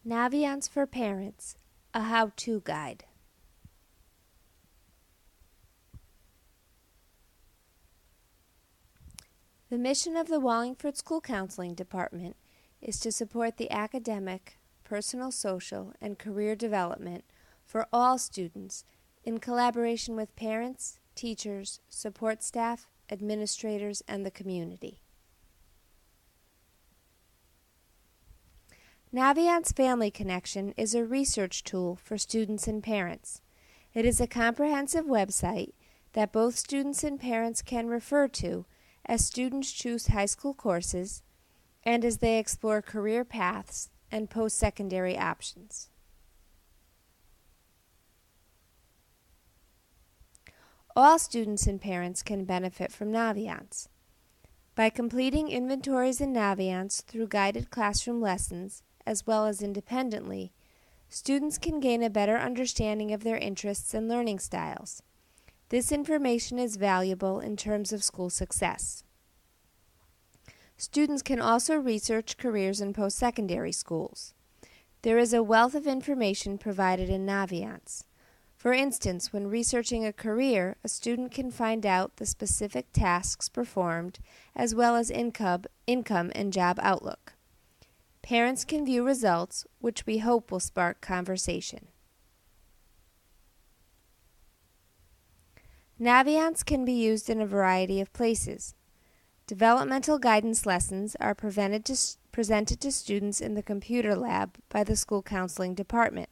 Naviance for Parents, a how-to guide. The mission of the Wallingford School Counseling Department is to support the academic, personal, social, and career development for all students in collaboration with parents, teachers, support staff, administrators, and the community. Naviance Family Connection is a research tool for students and parents. It is a comprehensive website that both students and parents can refer to as students choose high school courses and as they explore career paths and post-secondary options. All students and parents can benefit from Naviance. By completing inventories in Naviance through guided classroom lessons, as well as independently, students can gain a better understanding of their interests and learning styles. This information is valuable in terms of school success. Students can also research careers in post-secondary schools. There is a wealth of information provided in Naviance. For instance, when researching a career, a student can find out the specific tasks performed, as well as income and job outlook. Parents can view results, which we hope will spark conversation. Naviance can be used in a variety of places. Developmental guidance lessons are presented to students in the computer lab by the school counseling department.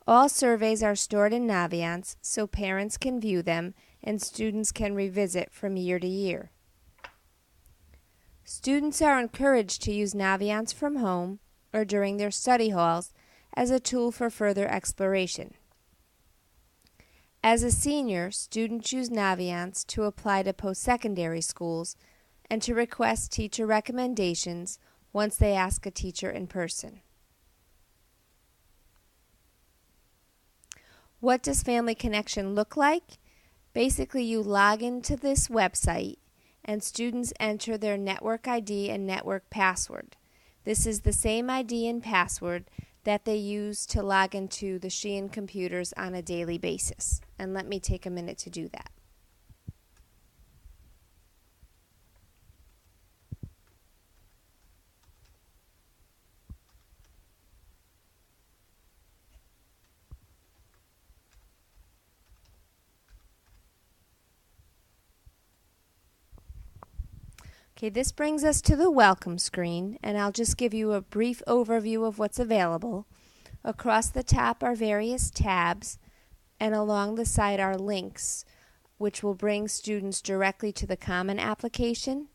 All surveys are stored in Naviance so parents can view them and students can revisit from year to year. Students are encouraged to use Naviance from home or during their study halls as a tool for further exploration. As a senior, students use Naviance to apply to post-secondary schools and to request teacher recommendations once they ask a teacher in person. What does Family Connection look like? Basically, you log into this website and students enter their network ID and network password. This is the same ID and password that they use to log into the Sheehan computers on a daily basis. And let me take a minute to do that. Okay, this brings us to the welcome screen, and I'll just give you a brief overview of what's available. Across the top are various tabs, and along the side are links, which will bring students directly to the Common application,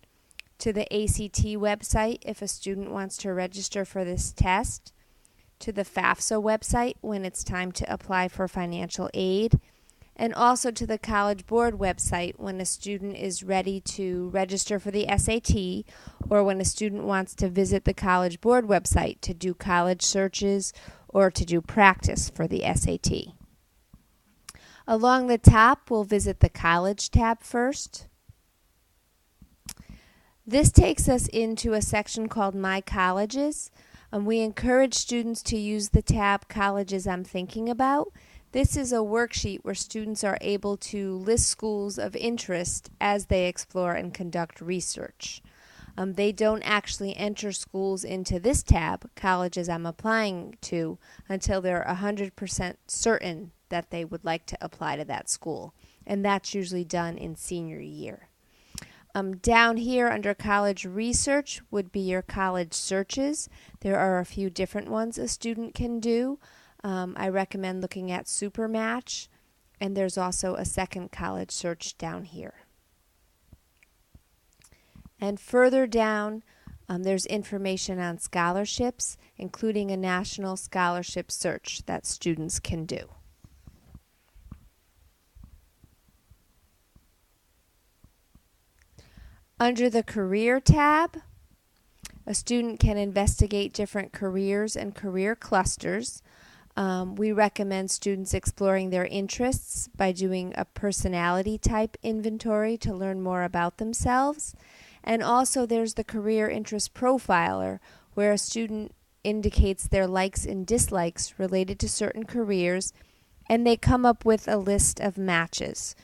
to the ACT website if a student wants to register for this test, to the FAFSA website when it's time to apply for financial aid, and also to the College Board website when a student is ready to register for the SAT or when a student wants to visit the College Board website to do college searches or to do practice for the SAT. Along the top, we'll visit the College tab first. This takes us into a section called My Colleges. We encourage students to use the tab Colleges I'm Thinking About. This is a worksheet where students are able to list schools of interest as they explore and conduct research. They don't actually enter schools into this tab, Colleges I'm Applying to, until they're 100% certain that they would like to apply to that school. And that's usually done in senior year. Down here under College Research would be your college searches. There are a few different ones a student can do. I recommend looking at Supermatch, and there's also a second college search down here. And further down, there's information on scholarships, including a national scholarship search that students can do. Under the Career tab, a student can investigate different careers and career clusters. We recommend students exploring their interests by doing a personality type inventory to learn more about themselves. And also there's the Career Interest Profiler, where a student indicates their likes and dislikes related to certain careers, and they come up with a list of matches.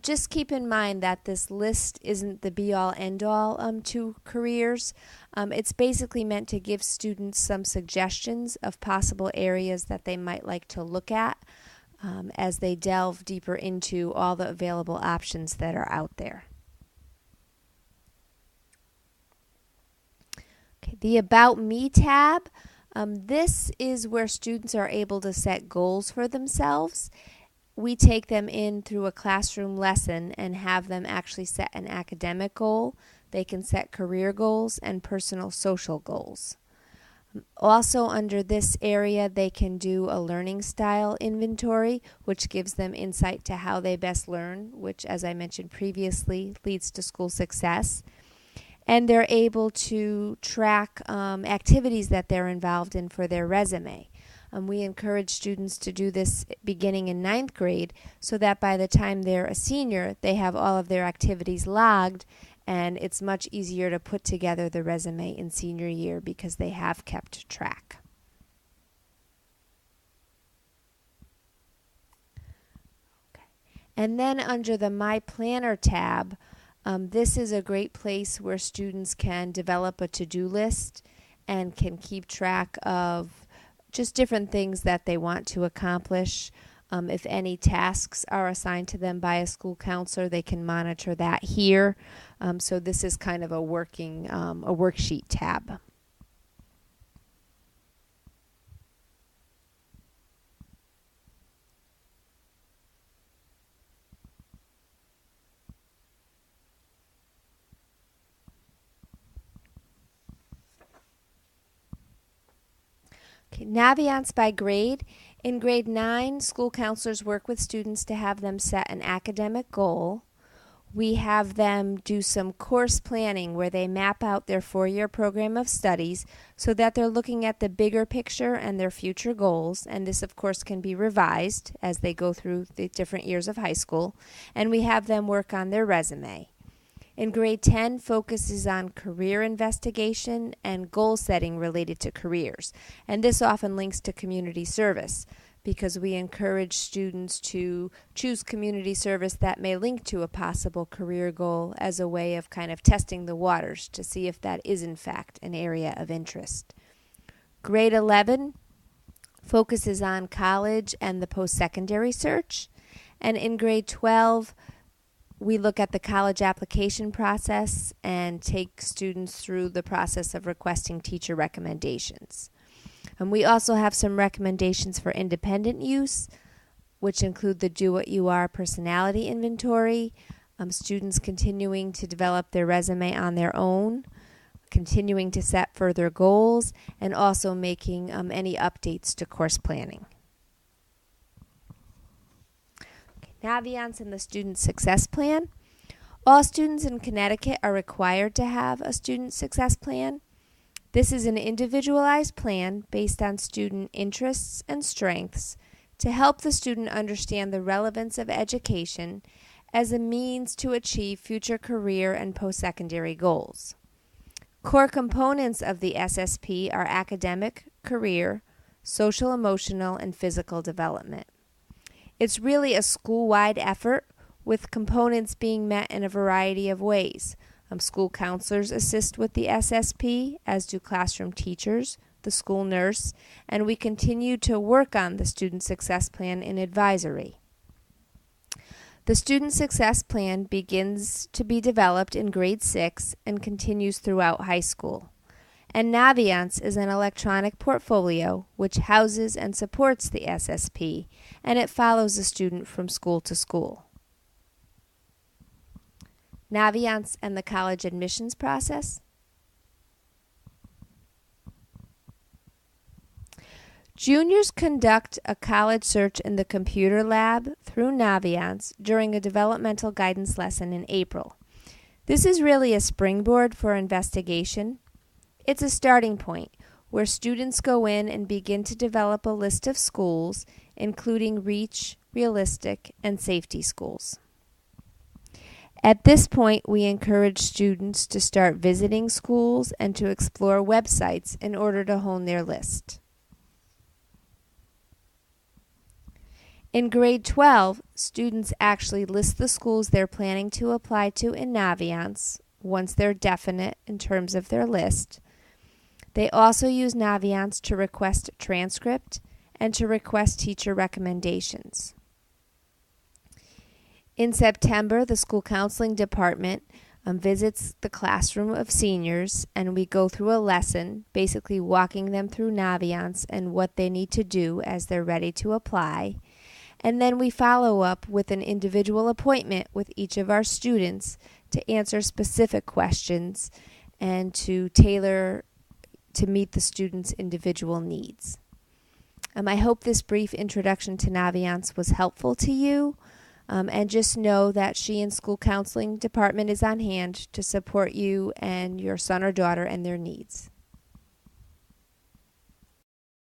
Just keep in mind that this list isn't the be-all, end-all to careers. It's basically meant to give students some suggestions of possible areas that they might like to look at as they delve deeper into all the available options that are out there. Okay, the About Me tab. This is where students are able to set goals for themselves. We take them in through a classroom lesson and have them actually set an academic goal. They can set career goals and personal social goals. Also under this area, they can do a learning style inventory, which gives them insight to how they best learn, which, as I mentioned previously, leads to school success. And they're able to track activities that they're involved in for their resume. We encourage students to do this beginning in 9th grade so that by the time they're a senior, they have all of their activities logged, and it's much easier to put together the resume in senior year because they have kept track. Okay. And then under the My Planner tab, this is a great place where students can develop a to-do list and can keep track of just different things that they want to accomplish. If any tasks are assigned to them by a school counselor, they can monitor that here. So this is kind of a worksheet tab. Okay, Naviance by grade. In grade 9, school counselors work with students to have them set an academic goal. We have them do some course planning where they map out their 4-year program of studies so that they're looking at the bigger picture and their future goals. And this, of course, can be revised as they go through the different years of high school. And we have them work on their resume. In grade 10, focuses on career investigation and goal setting related to careers. And this often links to community service because we encourage students to choose community service that may link to a possible career goal as a way of kind of testing the waters to see if that is in fact an area of interest. Grade 11 focuses on college and the post-secondary search. And in grade 12, we look at the college application process and take students through the process of requesting teacher recommendations. And we also have some recommendations for independent use, which include the Do What You Are personality inventory, students continuing to develop their resume on their own, continuing to set further goals, and also making any updates to course planning. Naviance and the Student Success Plan. All students in Connecticut are required to have a Student Success Plan. This is an individualized plan based on student interests and strengths to help the student understand the relevance of education as a means to achieve future career and post-secondary goals. Core components of the SSP are academic, career, social, emotional, and physical development. It's really a school-wide effort with components being met in a variety of ways. School counselors assist with the SSP, as do classroom teachers, the school nurse, and we continue to work on the Student Success Plan in advisory. The Student Success Plan begins to be developed in grade 6 and continues throughout high school. And Naviance is an electronic portfolio which houses and supports the SSP, and it follows the student from school to school. Naviance and the college admissions process. Juniors conduct a college search in the computer lab through Naviance during a developmental guidance lesson in April. This is really a springboard for investigation. It's a starting point where students go in and begin to develop a list of schools, including reach, realistic, and safety schools. At this point, we encourage students to start visiting schools and to explore websites in order to hone their list. In grade 12, students actually list the schools they're planning to apply to in Naviance once they're definite in terms of their list. They also use Naviance to request a transcript and to request teacher recommendations. In September, the school counseling department visits the classroom of seniors, and we go through a lesson, basically walking them through Naviance and what they need to do as they're ready to apply. And then we follow up with an individual appointment with each of our students to answer specific questions and to tailor to meet the student's individual needs. I hope this brief introduction to Naviance was helpful to you. And just know that Sheehan School Counseling Department is on hand to support you and your son or daughter and their needs.